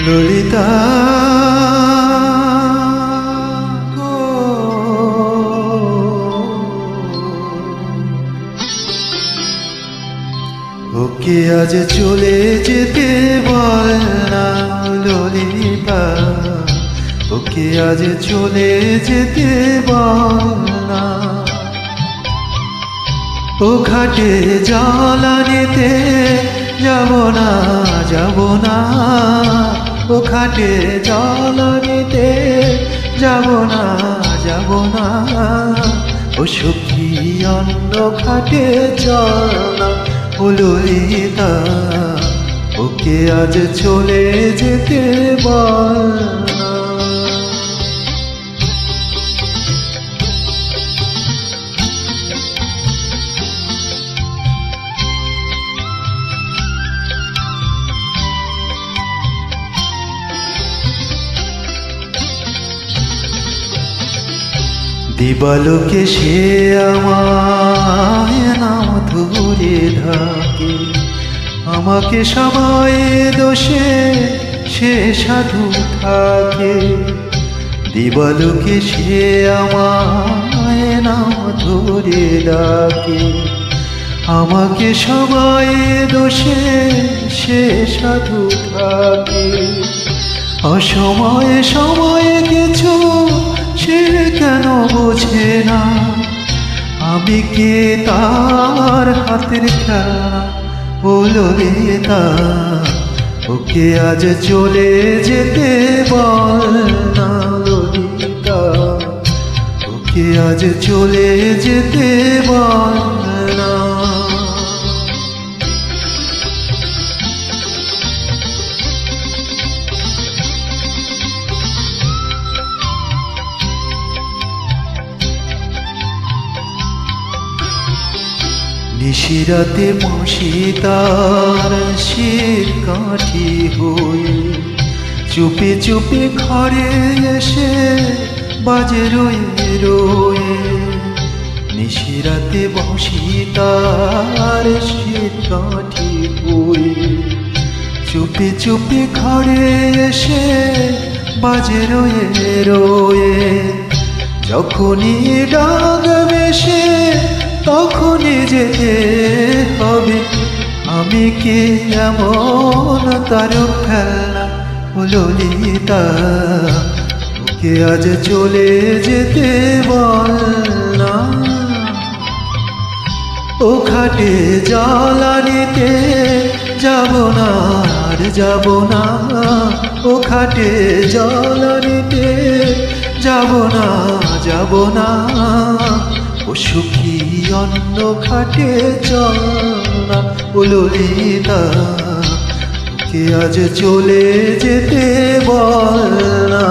ললিতা গো, ওকে আজ চলে যেতে বল না ললিতা, ওকে আজ চলে যেতে বল না। ও ঘাটে জ্বালানিতে যাব না, যাব না, ও ঘাটে জ্বালানিতে যাব না, যাব না। ও সখী অন্য ঘাটে চল না ও ললিতা, ওকে আজ চলে যেতে বল না। দিবালোকে সে আমায় নাম ধরে থাকে, আমাকে সবাই দোষে সে সাধু থাকে। দিবালোকে সে আমায় নাম ধরে ডাকে, আমাকে সবাই দোষে সে সাধু থাকে। অসময়ে সময়ে কিছু সে কেন বোঝে না, আমি কে তার হাতের খেলা ও ললিতা, ওকে আজ চলে যেতে বল না ললিতা, ওকে আজ চলে যেতে বল না। নিশিরাতে মাসি তার শীত কাঠি হয়ে চুপে চুপে ঘরে এসে বাজে রয়ে রয়ে। নিশিরাতে বাঁশি তার শীত কাঠি হয়ে চুপে চুপে ঘরে এসে বাজে রয়ে রয়ে। যখনই ডাকবে সে তখনই যেতে হবে, আমি কি এমন তার খেলা ও ললিতা, ওকে আজ চলে যেতে বল না। ও ঘাটে জ্বালানিতে যাব না আর যাব না, ও ঘাটে জ্বালানিতে যাব না, যাব না। ও সুখী অন্য ঘাটে চল না ও ললিতা, ওকে আজ চলে যেতে বল না।